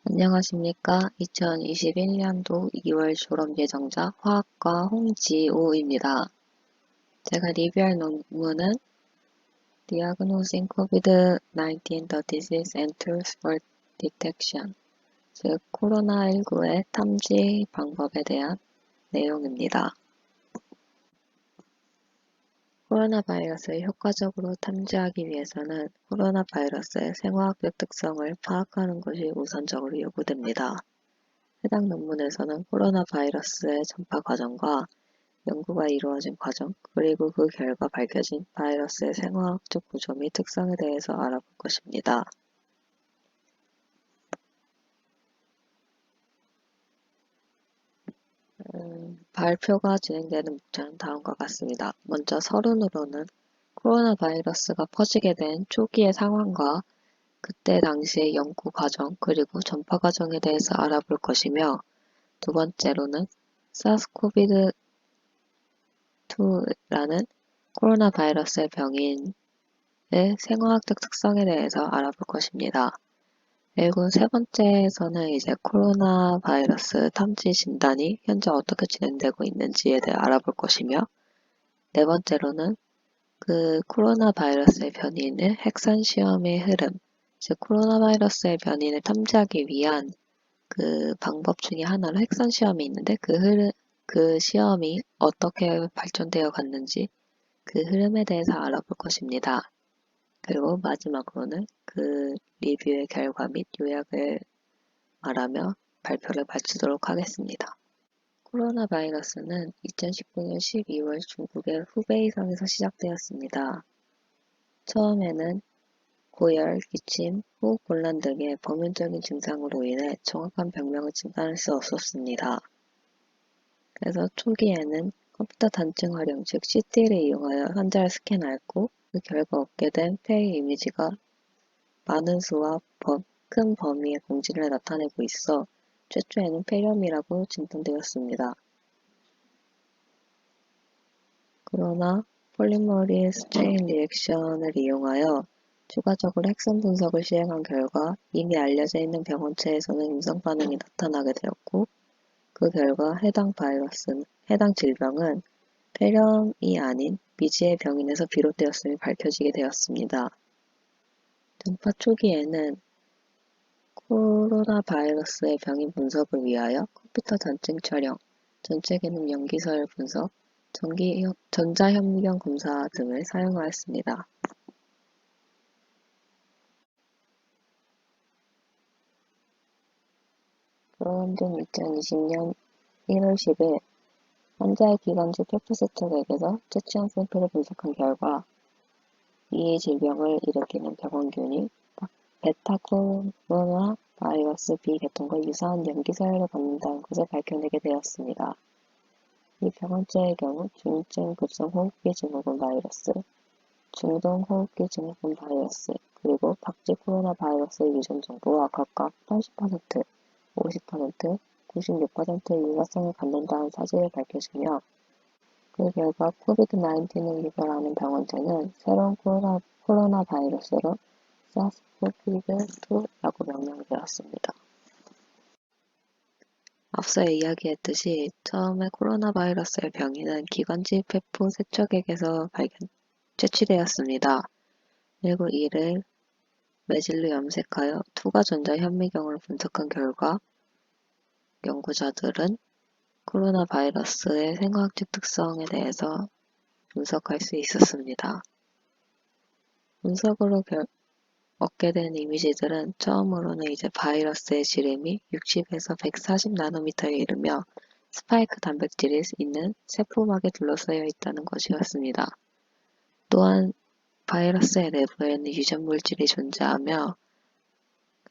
안녕하십니까. 2021년도 2월 졸업 예정자 화학과 홍지우입니다. 제가 리뷰할 논문은 Diagnosing COVID-19 the Disease and Tools for Detection, 즉 코로나19의 탐지 방법에 대한 내용입니다. 코로나 바이러스를 효과적으로 탐지하기 위해서는 코로나 바이러스의 생화학적 특성을 파악하는 것이 우선적으로 요구됩니다. 해당 논문에서는 코로나 바이러스의 전파 과정과 연구가 이루어진 과정, 그리고 그 결과 밝혀진 바이러스의 생화학적 구조 및 특성에 대해서 알아볼 것입니다. 발표가 진행되는 목차는 다음과 같습니다. 먼저 서론으로는 코로나 바이러스가 퍼지게 된 초기의 상황과 그때 당시의 연구 과정, 그리고 전파 과정에 대해서 알아볼 것이며, 두 번째로는 사스코비드 2라는 코로나 바이러스의 병인의 생화학적 특성에 대해서 알아볼 것입니다. 그리고 세 번째에서는 이제 코로나 바이러스 탐지 진단이 현재 어떻게 진행되고 있는지에 대해 알아볼 것이며, 네 번째로는 그 코로나 바이러스의 변이인의 핵산 시험의 흐름, 즉 코로나 바이러스의 변이를 탐지하기 위한 그 방법 중에 하나로 핵산 시험이 있는데 그 시험이 어떻게 발전되어 갔는지 그 흐름에 대해서 알아볼 것입니다. 그리고 마지막으로는 그 리뷰의 결과 및 요약을 말하며 발표를 마치도록 하겠습니다. 코로나 바이러스는 2019년 12월 중국의 후베이성에서 시작되었습니다. 처음에는 고열, 기침, 호흡곤란 등의 범용적인 증상으로 인해 정확한 병명을 진단할 수 없었습니다. 그래서 초기에는 컴퓨터 단층 활용, 즉 CT를 이용하여 환자를 스캔하였고, 그 결과 얻게 된 폐의 이미지가 많은 수와 큰 범위의 공진을 나타내고 있어 최초에는 폐렴이라고 진단되었습니다. 그러나 폴리머리스 체인 리액션을 이용하여 추가적으로 핵선 분석을 시행한 결과 이미 알려져 있는 병원체에서는 임상 반응이 나타나게 되었고, 그 결과 해당 질병은 폐렴이 아닌 미지의 병인에서 비롯되었음이 밝혀지게 되었습니다. 전파 초기에는 코로나 바이러스의 병인 분석을 위하여 컴퓨터 단층 촬영, 전체 기능 연기서열 분석, 전자현미경 검사 등을 사용하였습니다. 그러한 중 2020년 1월 10일 환자의 기관지 페프세척액에서 채취한 샘플을 분석한 결과 이 질병을 일으키는 병원균이 베타 코로나 바이러스 B계통과 유사한 염기서열을 갖는다는 것을 밝혀내게 되었습니다. 이 병원체의 경우 중증 급성 호흡기 증후군 바이러스, 중동 호흡기 증후군 바이러스, 그리고 박쥐 코로나 바이러스의 유전 정보와 각각 80%, 50%, 96%의 유사성을 갖는다는 사실을 밝혀지며, 그 결과 코비드-19을 유발하는 병원체는 새로운 코로나 바이러스로 사스코비드2라고 명명되었습니다. 앞서 이야기했듯이 처음에 코로나 바이러스의 병인은 기관지 폐포 세척액에서 채취되었습니다. 그리고 이를 매질로 염색하여 투과 전자 현미경으로 분석한 결과 연구자들은 코로나 바이러스의 생화학적 특성에 대해서 분석할 수 있었습니다. 분석으로 얻게 된 이미지들은 처음으로는 이제 바이러스의 지름이 60에서 140 나노미터에 이르며 스파이크 단백질이 있는 세포막에 둘러싸여 있다는 것이었습니다. 또한 바이러스의 내부에는 유전 물질이 존재하며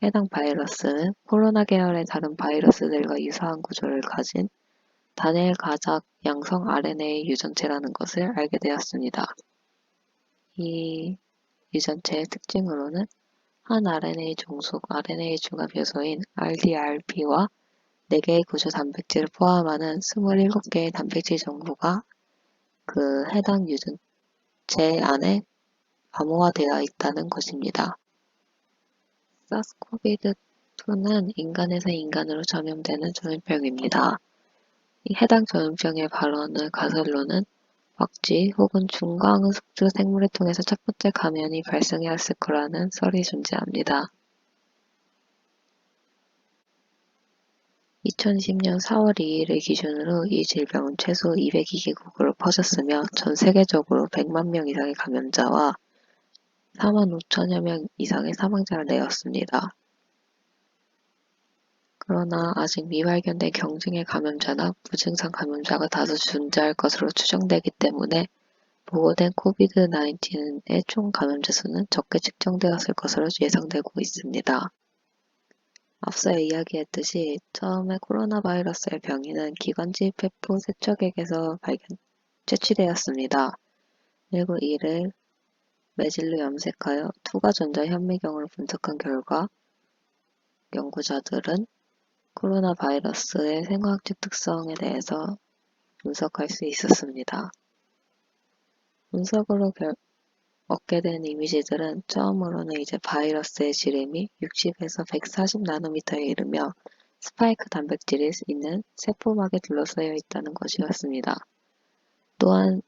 해당 바이러스는 코로나 계열의 다른 바이러스들과 유사한 구조를 가진 단일 가작 양성 RNA 유전체라는 것을 알게 되었습니다. 이 유전체의 특징으로는 한 RNA 종속 RNA 중합 요소인 RDRP와 4개의 구조 단백질을 포함하는 27개의 단백질 정보가 그 해당 유전체 안에 암호화되어 있다는 것입니다. 사스코비드 2는 인간에서 인간으로 전염되는 전염병입니다. 이 해당 전염병의 발원을 가설로는 박쥐 혹은 중광흡수 생물을 통해서 첫 번째 감염이 발생하였을 거라는 설이 존재합니다. 2020년 4월 2일을 기준으로 이 질병은 최소 202개국으로 퍼졌으며 전 세계적으로 100만 명 이상의 감염자와 4만 5천여 명 이상의 사망자를 내었습니다. 그러나 아직 미발견된 경증의 감염자나 무증상 감염자가 다수 존재할 것으로 추정되기 때문에 보고된 코비드-19의 총 감염자 수는 적게 측정되었을 것으로 예상되고 있습니다. 앞서 이야기했듯이 처음에 코로나 바이러스의 병이는 기관지 폐포 세척액에서 채취되었습니다. 그리고 이를 매질로 염색하여 투과 전자 현미경으로 분석한 결과 연구자들은 코로나 바이러스의 생화학적 특성에 대해서 분석할 수 있었습니다. 분석으로 얻게 된 이미지들은 처음으로는 이제 바이러스의 지름이 60에서 140 나노미터에 이르며 스파이크 단백질이 있는 세포막에 둘러싸여 있다는 것이었습니다. 또한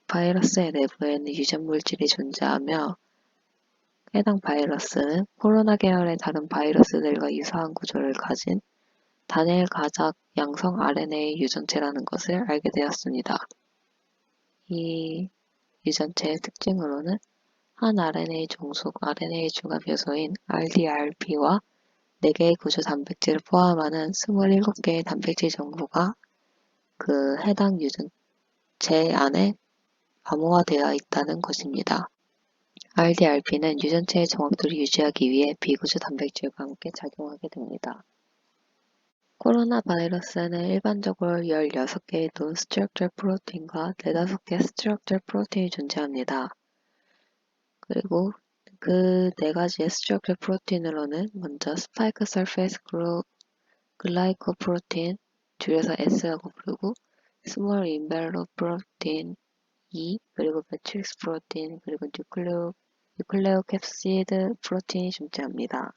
바이러스의 내부에는 유전 물질이 존재하며 해당 바이러스는 코로나 계열의 다른 바이러스들과 유사한 구조를 가진 단일 가작 양성 RNA 유전체라는 것을 알게 되었습니다. 이 유전체의 특징으로는 한 RNA 종속 RNA 중합 요소인 RDRP와 4개의 구조 단백질을 포함하는 27개의 단백질 정보가 그 해당 유전체 안에 암호화되어 있다는 것입니다. RDRP는 유전체의 정확도를 유지하기 위해 비구조 단백질과 함께 작용하게 됩니다. 코로나 바이러스에는 일반적으로 16개의 논-스트럭처럴 프로틴과 4-5개의 스트럭처럴 프로틴이 존재합니다. 그리고 그 4가지의 스트럭처럴 프로틴으로는 먼저 스파이크 설페이스 글라이코프로틴, 줄여서 S라고 부르고 스몰 인벨롭 프로틴 2, 그리고 매트릭스 프로틴, 그리고 뉴클레오캡시드 프로틴이 존재합니다.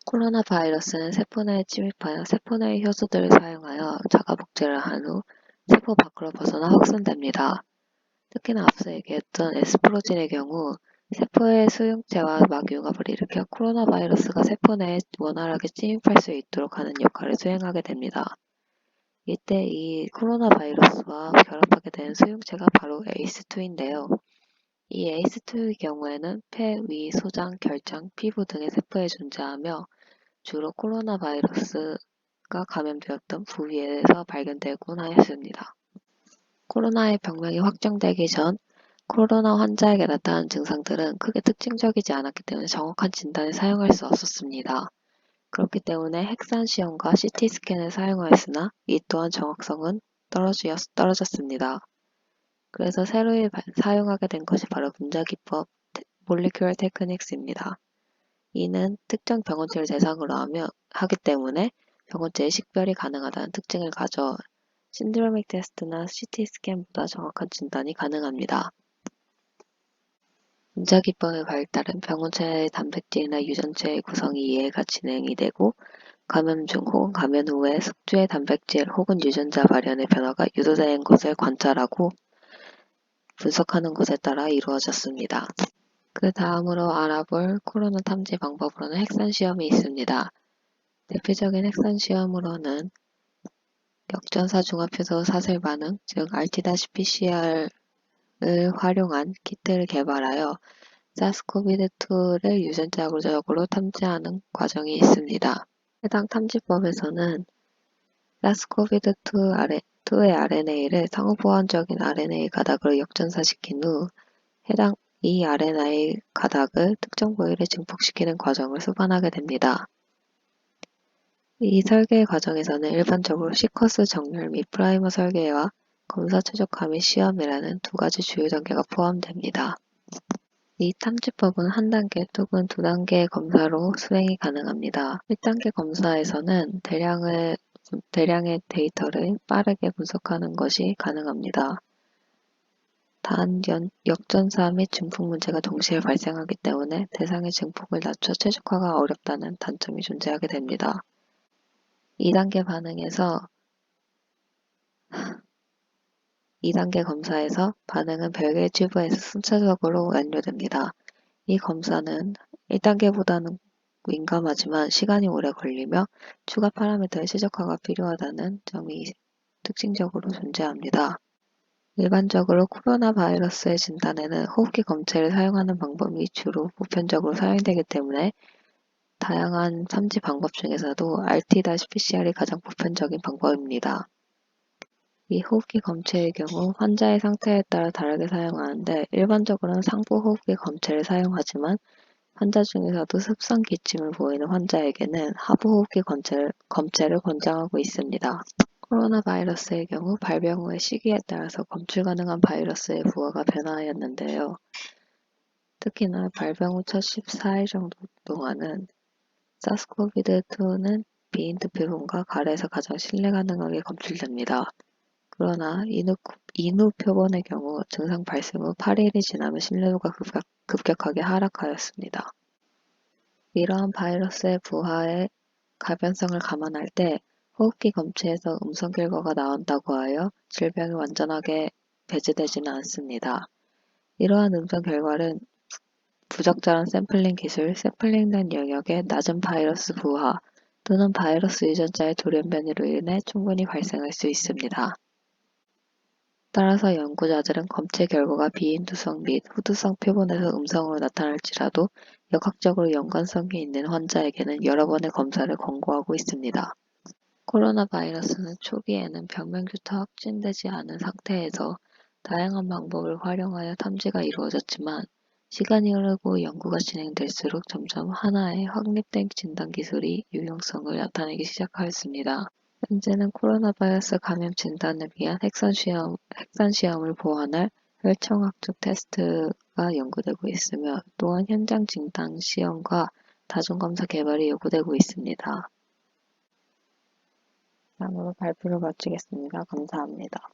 코로나 바이러스는 세포 내에 침입하여 세포 내의 효소들을 사용하여 자가 복제를 한 후 세포 밖으로 벗어나 확산됩니다. 특히나 앞서 얘기했던 S프로틴의 경우 세포의 수용체와 막융합을 일으켜 코로나 바이러스가 세포 내에 원활하게 침입할 수 있도록 하는 역할을 수행하게 됩니다. 이때 이 코로나 바이러스와 결합하게 되는 수용체가 바로 ACE2인데요. 이 ACE2의 경우에는 폐, 위, 소장, 결장, 피부 등의 세포에 존재하며 주로 코로나 바이러스가 감염되었던 부위에서 발견되곤 하였습니다. 코로나의 병명이 확정되기 전 코로나 환자에게 나타난 증상들은 크게 특징적이지 않았기 때문에 정확한 진단에 사용할 수 없었습니다. 그렇기 때문에 핵산 시험과 CT 스캔을 사용하였으나 이 또한 정확성은 떨어졌습니다. 그래서 새로 사용하게 된 것이 바로 분자기법 Molecular Techniques입니다. 이는 특정 병원체를 대상으로 하기 때문에 병원체의 식별이 가능하다는 특징을 가져 신드로믹 테스트나 CT 스캔보다 정확한 진단이 가능합니다. 분자기법의 발달은 병원체의 단백질이나 유전체의 구성이 이해가 진행이 되고 감염 중 혹은 감염 후에 숙주의 단백질 혹은 유전자 발현의 변화가 유도되는 것을 관찰하고 분석하는 것에 따라 이루어졌습니다. 그 다음으로 알아볼 코로나 탐지 방법으로는 핵산 시험이 있습니다. 대표적인 핵산 시험으로는 역전사 종합효소 사슬 반응, 즉 RT-PCR을 활용한 키트를 개발하여 사스코비드2를 유전자적으로 탐지하는 과정이 있습니다. 해당 탐지법에서는 사스코비드2의 RNA를 상호보완적인 RNA 가닥으로 역전사시킨 후 해당 이 RNA 가닥을 특정 부위를 증폭시키는 과정을 수반하게 됩니다. 이 설계 과정에서는 일반적으로 시퀀스 정렬 및 프라이머 설계와 검사 최적화 및 시험이라는 2가지 주요 단계가 포함됩니다. 이 탐지법은 한 단계 또는 2단계의 검사로 수행이 가능합니다. 1단계 검사에서는 대량의 데이터를 빠르게 분석하는 것이 가능합니다. 단 역전사 및 증폭 문제가 동시에 발생하기 때문에 대상의 증폭을 낮춰 최적화가 어렵다는 단점이 존재하게 됩니다. 2단계 반응에서 2단계 검사에서 반응은 별개의 튜브에서 순차적으로 완료됩니다. 이 검사는 1단계보다는 민감하지만 시간이 오래 걸리며 추가 파라미터의 최적화가 필요하다는 점이 특징적으로 존재합니다. 일반적으로 코로나 바이러스의 진단에는 호흡기 검체를 사용하는 방법이 주로 보편적으로 사용되기 때문에 다양한 탐지 방법 중에서도 RT-PCR이 가장 보편적인 방법입니다. 이 호흡기 검체의 경우 환자의 상태에 따라 다르게 사용하는데 일반적으로는 상부 호흡기 검체를 사용하지만 환자 중에서도 습성 기침을 보이는 환자에게는 하부 호흡기 검체를 권장하고 있습니다. 코로나 바이러스의 경우 발병 후의 시기에 따라서 검출 가능한 바이러스의 부하가 변화하였는데요. 특히나 발병 후 첫 14일 정도 동안은 사스코비드2는 비인트 표본과 가래에서 가장 신뢰 가능하게 검출됩니다. 그러나 인후 표본의 경우 증상 발생 후 8일이 지나면 신뢰도가 급격하게 하락하였습니다. 이러한 바이러스의 부하의 가변성을 감안할 때 호흡기 검체에서 음성 결과가 나온다고 하여 질병이 완전하게 배제되지는 않습니다. 이러한 음성 결과는 부적절한 샘플링 기술, 샘플링된 영역의 낮은 바이러스 부하 또는 바이러스 유전자의 돌연변이로 인해 충분히 발생할 수 있습니다. 따라서 연구자들은 검체 결과가 비인두성 및 후두성 표본에서 음성으로 나타날지라도 역학적으로 연관성이 있는 환자에게는 여러 번의 검사를 권고하고 있습니다. 코로나 바이러스는 초기에는 병명주사 확진되지 않은 상태에서 다양한 방법을 활용하여 탐지가 이루어졌지만 시간이 흐르고 연구가 진행될수록 점점 하나의 확립된 진단 기술이 유용성을 나타내기 시작하였습니다. 현재는 코로나 바이러스 감염 진단을 위한 핵산 시험을 보완할 혈청학적 테스트가 연구되고 있으며 또한 현장 진단 시험과 다중검사 개발이 요구되고 있습니다. 다음으로 발표를 마치겠습니다. 감사합니다.